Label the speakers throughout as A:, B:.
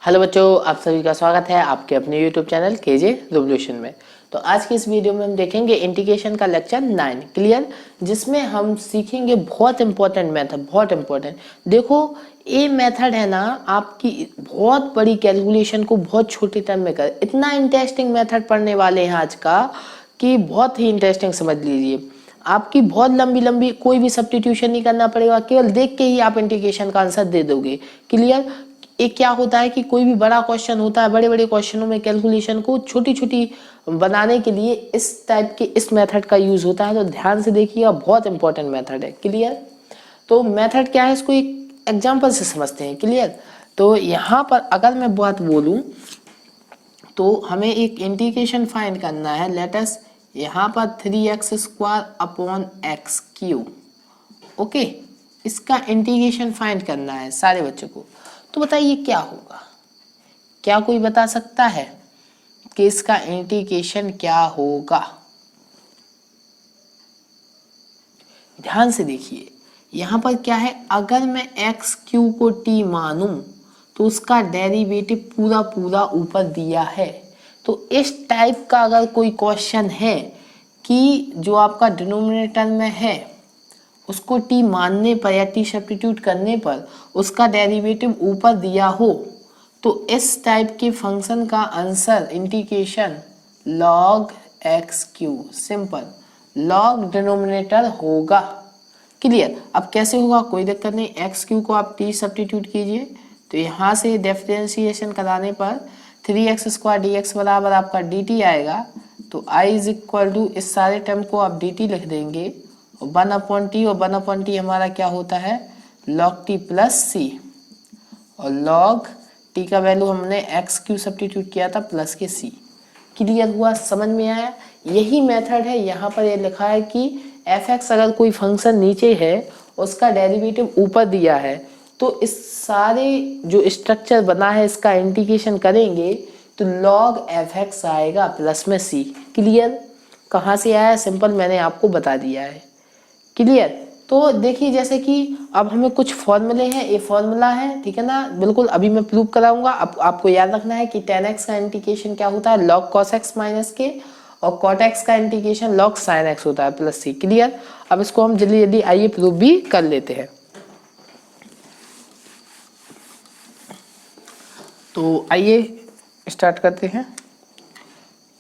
A: Hello बच्चों, आप सभी का स्वागत है आपके अपने यूट्यूब चैनल केजे रिवोल्यूशन में। तो आज की इस वीडियो में हम देखेंगे इंटीग्रेशन का लेक्चर 9 क्लियर, जिसमें हम सीखेंगे बहुत इंपॉर्टेंट मेथड, बहुत इंपॉर्टेंट। देखो ये मेथड है ना, आपकी बहुत बड़ी कैलकुलेशन को बहुत छोटे टाइम में कर, इतना इंटरेस्टिंग मेथड पढ़ने वाले हैं आज का कि बहुत ही इंटरेस्टिंग समझ लीजिए। आपकी बहुत लंबी लंबी कोई भी सब्स्टिट्यूशन नहीं करना पड़ेगा, केवल देख के ही आप इंटीग्रेशन का आंसर दे दोगे। क्लियर। एक क्या होता है कि कोई भी बड़ा क्वेश्चन होता है, बड़े बड़े क्वेश्चनों में कैलकुलेशन को छोटी छोटी बनाने के लिए इस टाइप के इस मेथड का यूज होता है। तो ध्यान से देखिएगा, बहुत इंपॉर्टेंट मेथड है। क्लियर। तो मेथड क्या है, इसको एक एग्जांपल से समझते हैं। क्लियर। तो यहाँ पर अगर मैं बात बोलूं तो हमें एक इंटीग्रेशन फाइंड करना है। लेट अस यहाँ पर 3x² upon x cube, okay, इसका इंटीग्रेशन फाइंड करना है सारे बच्चों को। तो बताइए क्या होगा, क्या कोई बता सकता है कि इसका इंटीग्रेशन क्या होगा? ध्यान से देखिए, यहां पर क्या है, अगर मैं एक्स क्यू को टी मानूं तो उसका डेरिवेटिव पूरा पूरा ऊपर दिया है। तो इस टाइप का अगर कोई क्वेश्चन है कि जो आपका डिनोमिनेटर में है उसको टी मानने पर या टी सब्स्टिट्यूट करने पर उसका डेरिवेटिव ऊपर दिया हो, तो इस टाइप के फंक्शन का answer integration log x Q, simple log denominator होगा। क्लियर। अब कैसे होगा, कोई दिक्कत नहीं, एक्स क्यू को आप टी सब्स्टिट्यूट कीजिए तो यहाँ से डिफरेंशिएशन कराने पर 3x² dx बराबर आपका dt आएगा। तो i इज इक्वल टू इस सारे टर्म को आप dt लिख देंगे, 1/t, और 1/t हमारा क्या होता है, log t प्लस सी, और log t का वैल्यू हमने एक्स क्यू सब्स्टिट्यूट किया था प्लस के सी। क्लियर हुआ, समझ में आया? यही मेथड है। यहाँ पर ये लिखा है कि f(x) अगर कोई फंक्शन नीचे है उसका डेरिवेटिव ऊपर दिया है तो इस सारे जो स्ट्रक्चर बना है इसका इंटीग्रेशन करेंगे तो log f(x) आएगा प्लस में c। क्लियर। कहाँ से आया, सिंपल मैंने आपको बता दिया है। क्लियर। तो देखिए जैसे कि अब हमें कुछ फॉर्मूले हैं, ये फॉर्मूला है, ठीक है ना, बिल्कुल अभी मैं प्रूव कराऊंगा। अब आपको याद रखना है कि tan x का इंटीग्रेशन क्या होता है, log cos x माइनस के, और cot x का इंटीग्रेशन log sin x होता है प्लस सी। क्लियर। अब इसको हम जल्दी जल्दी आइए प्रूव भी कर लेते हैं। तो आइए स्टार्ट करते हैं।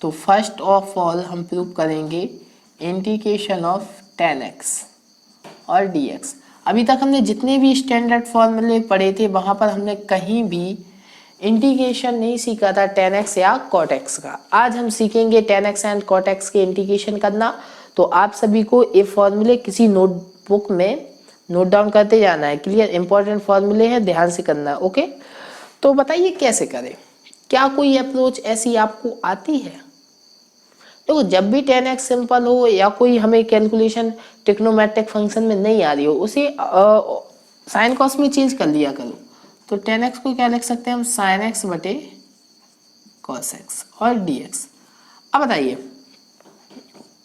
A: तो फर्स्ट ऑफ ऑल हम प्रूव करेंगे इंटीग्रेशन ऑफ tan x और dx। अभी तक हमने जितने भी स्टैंडर्ड फॉर्मूले पढ़े थे वहां पर हमने कहीं भी इंटीग्रेशन नहीं सीखा था tan x या cot x का। आज हम सीखेंगे tan x and cot x के इंटीग्रेशन करना। तो आप सभी को ये फॉर्मूले किसी नोटबुक में नोट डाउन करते जाना है। क्लियर। इंपॉर्टेंट फॉर्मूले हैं, ध्यान से करना है। ओके। तो बताइए कैसे करें, क्या कोई अप्रोच ऐसी आपको आती है? देखो जब भी 10x सिंपल हो या कोई हमें कैलकुलेशन ट्रिग्नोमेट्रिक फंक्शन में नहीं आ रही हो उसे साइन कॉस में चेंज कर लिया करो। तो 10x को क्या लिख सकते हैं हम, साइन x बटे कॉस x और dx। अब बताइए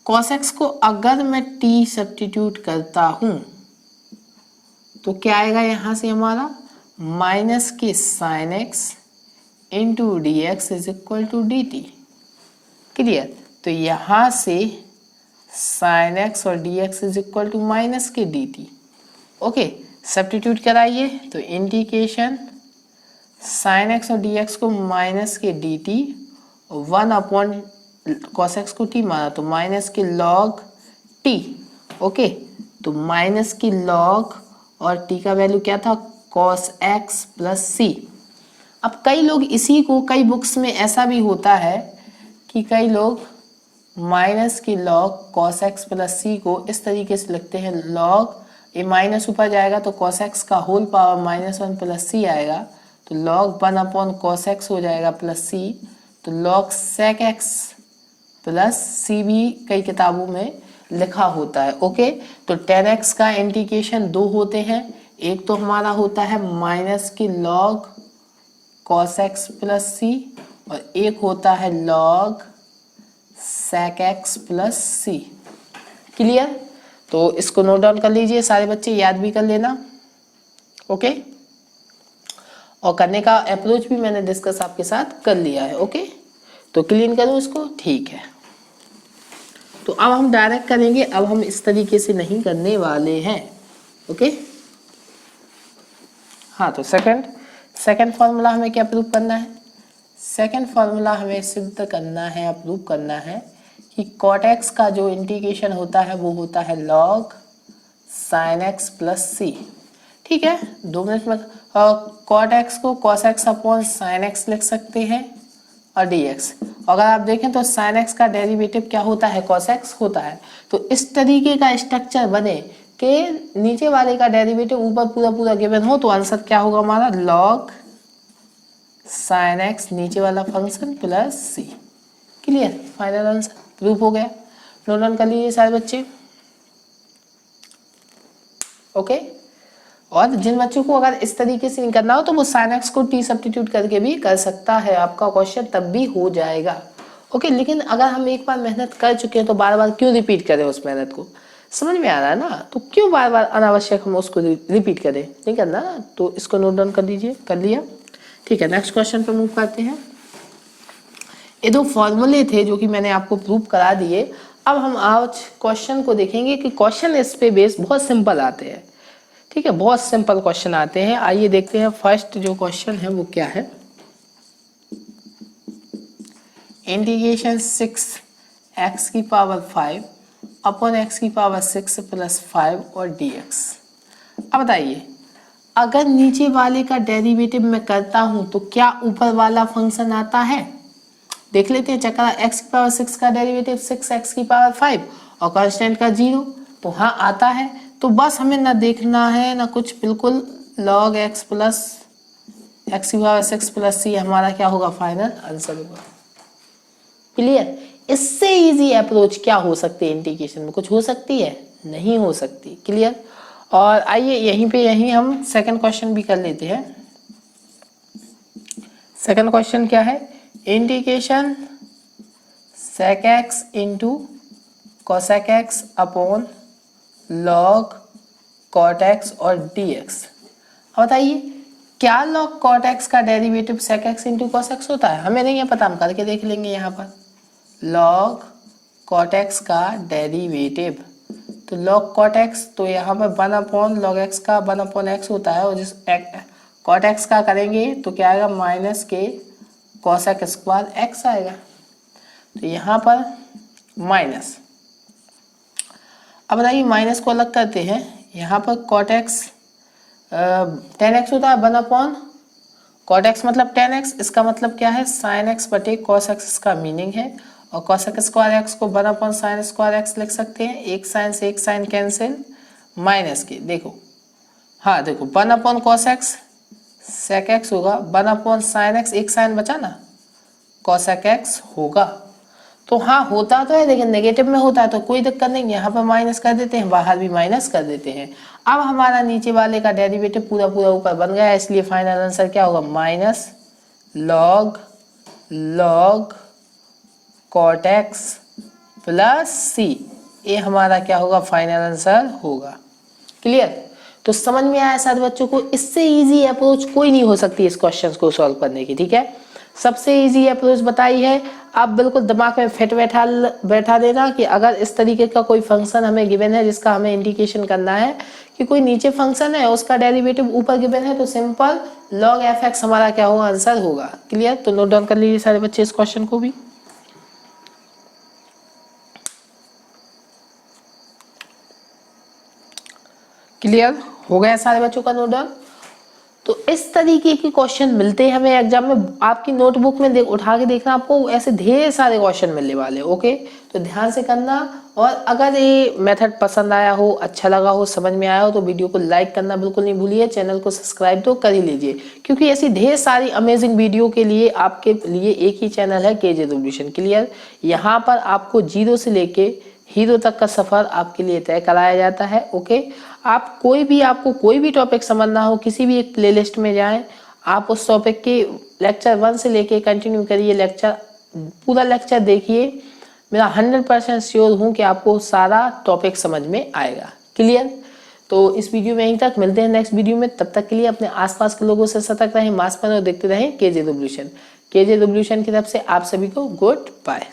A: कॉस x को अगर मैं t सब्स्टिट्यूट करता हूं तो क्या आएगा, यहां से हमारा माइनस के sine x into D X is equal to D T. Clear. तो यहां से साइन एक्स और D X is equal to minus के डी टी। ओके, सब्स्टिट्यूट कराइए तो इंटीग्रेशन साइन एक्स और डी एक्स को माइनस के डी टी, 1 कॉस एक्स को टी माना तो माइनस के लॉग टी। ओके, तो माइनस की लॉग और टी का वैल्यू क्या था, कॉस एक्स प्लस सी। अब कई लोग इसी को, कई बुक्स में ऐसा भी होता है कि कई लोग माइनस की लॉग कॉस एक्स प्लस सी को इस तरीके से लिखते हैं, लॉग ये माइनस ऊपर जाएगा तो कॉस एक्स का होल पावर -1 प्लस सी आएगा, तो लॉग 1 कॉस एक्स हो जाएगा प्लस सी। तो लॉग सेक एक्स प्लस सी भी कई किताबों में लिखा होता है। ओके, तो 10x का इंटीग्रेशन दो होते हैं, एक तो हमारा होता है माइनस की लॉग कॉस एक्स प्लस सी और एक होता है लॉग सेक एक्स प्लस सी। क्लियर। तो इसको नोट डाउन कर लीजिए, सारे बच्चे याद भी कर लेना। ओके। और करने का अप्रोच भी मैंने डिस्कस आपके साथ कर लिया है। ओके, तो क्लीन करूँ इसको, ठीक है। तो अब हम डायरेक्ट करेंगे, अब हम इस तरीके से नहीं करने वाले हैं। ओके, हाँ, तो सेकंड फॉर्मूला हमें क्या प्रूव करना है? सेकंड फॉर्मूला हमें सिद्ध करना है, अप्रूव करना है कि cot x का जो इंटीग्रेशन होता है वो होता है log sin x प्लस सी। ठीक है, 2 मिनट में cot x को cos x upon sin x लिख सकते हैं और dx। अगर आप देखें तो sin x का डेरिवेटिव क्या होता है? cos x होता है। तो इस तरीके का स्ट्रक्चर बने कि नीचे वाले का डेरिवेटिव ऊपर पूरा गिवन हो, तो आंसर क्या होगा हमारा? log sin x नीचे वाला फंक्शन प्लस सी। क्लियर, फाइनल आंसर प्रूफ हो गया। नोट डाउन कर लीजिए सारे बच्चे। ओके, और जिन बच्चों को अगर इस तरीके से नहीं करना हो तो वो sin x को t सब्स्टिट्यूट करके भी कर सकता है, आपका क्वेश्चन तब भी हो जाएगा। ओके, लेकिन अगर हम एक बार मेहनत कर चुके हैं तो बार बार क्यों रिपीट करें उस मेहनत को? समझ में आ रहा है ना? तो क्यों बार बार अनावश्यक हम उसको रिपीट करें? नहीं करना ना, तो इसको नोट डाउन कर लीजिए। कर लिया, ठीक है। नेक्स्ट क्वेश्चन पर मूव करते हैं। ये 2 फॉर्मूले थे जो कि मैंने आपको प्रूव करा दिए। अब हम आज क्वेश्चन को देखेंगे कि क्वेश्चन इस पे बेस बहुत सिंपल आते हैं। ठीक है, बहुत सिंपल क्वेश्चन आते हैं। आइए देखते हैं फर्स्ट जो क्वेश्चन है वो क्या है। इंटीग्रेशन 6x की पावर 5 अपॉन x की पावर 6 प्लस 5 और dx। अब बताइए, अगर नीचे वाले का डेरिवेटिव मैं करता हूं तो क्या ऊपर वाला फंक्शन आता है? देख लेते हैं। चक्कर x की पावर 6 का डेरिवेटिव 6x की पावर 5 और कांस्टेंट का 0, तो हाँ आता है। तो बस हमें ना देखना है ना कुछ, बिल्कुल log x प्लस x की पावर 6 प्लस c हमारा क्या होगा? फाइनल आंसर होगा। क्लियर, इससे इजी अप्रोच क्या हो सकती है इंटीग्रेशन में? कुछ हो सकती है? नहीं हो सकती। क्लियर, और आइए यहीं हम सेकंड क्वेश्चन भी कर लेते हैं। सेकंड क्वेश्चन क्या है? Integration sec x into cosec x upon log cot x और dx। अब बताइए, क्या log cot x का derivative sec x into cos x होता है? हमें नहीं है पता, हम करके देख लेंगे। यहाँ पर log cot x का डेरिवेटिव, तो log cot x, तो यहाँ पर 1 अपॉन log x का 1 अपॉन x होता है, और जिस cot x का करेंगे तो क्या आएगा? माइनस के cosec स्क्वायर x आएगा। तो यहाँ पर माइनस। अब बताइए, माइनस को अलग करते हैं। यहाँ पर cot x 10x होता है, 1 अपॉन cot x मतलब 10x, इसका मतलब क्या है? sin x बटे cos x इसका मीनिंग है। और cosec स्क्वायर x को 1 अपॉन sin स्क्वायर x लिख सकते हैं। एक साइन से एक साइन कैंसिल, माइनस के देखो, हाँ देखो 1 upon cos x sec x होगा, 1 अपॉन sin x, एक साइन बचा ना, cosec x होगा। तो हाँ होता तो है, लेकिन नेगेटिव में होता है तो कोई दिक्कत नहीं, यहाँ पर माइनस कर देते हैं, बाहर भी माइनस कर देते हैं। अब हमारा नीचे वाले का डेरिवेटिव पूरा ऊपर बन गया है, इसलिए फाइनल आंसर क्या होगा? Minus log cot x plus C. ये हमारा क्या होगा? फाइनल आंसर होगा। क्लियर, तो समझ में आया सारे बच्चों को? इससे इजी अप्रोच कोई नहीं हो सकती इस क्वेश्चन को सॉल्व करने की। ठीक है, सबसे इजी अप्रोच बताई है। आप बिल्कुल दिमाग में फिट बैठा देना कि अगर इस तरीके का कोई फंक्शन हमें गिवन है जिसका हमें इंटीग्रेशन करना है, कि कोई नीचे फंक्शन है उसका डेरिवेटिव ऊपर गिवन है, तो सिंपल log f(x) हमारा क्या होगा? आंसर होगा। क्लियर, तो नोट डाउन कर लीजिए सारे बच्चे इस क्वेश्चन को भी। क्लियर हो गया सारे बच्चों का नोट डाउन? तो इस तरीके के क्वेश्चन मिलते हैं हमें एग्जाम में। आपकी नोटबुक में उठा के देखना, आपको ऐसे ढेर सारे क्वेश्चन मिलने वाले। ओके, तो ध्यान से करना। और अगर ये मेथड पसंद आया हो, अच्छा लगा हो, समझ में आया हो, तो वीडियो को लाइक करना बिल्कुल नहीं भूलिए। चैनल को सब्सक्राइब तो कर ही लीजिए, क्योंकि ऐसी ढेर सारी अमेजिंग वीडियो के लिए आपके लिए एक ही चैनल है, केजे रिवोल्यूशन। क्लियर, यहाँ पर आपको 0 से लेके हीरो तक का सफर आपके लिए तय कराया जाता है। ओके, आप आपको कोई भी टॉपिक समझना हो, किसी भी एक प्लेलिस्ट में जाएं, आप उस टॉपिक के लेक्चर 1 से लेके कंटिन्यू करिए, पूरा लेक्चर देखिए। मेरा 100% श्योर हूं कि आपको सारा टॉपिक समझ में आएगा। क्लियर, तो इस वीडियो में यहीं तक, मिलते हैं नेक्स्ट वीडियो में। तब तक के लिए अपने आसपास के लोगों से सतर्क रहें, मास्क पहनें और देखते रहें केजे रिवॉल्यूशन। केजे रिवॉल्यूशन की तरफ से आप सभी को गुड बाय।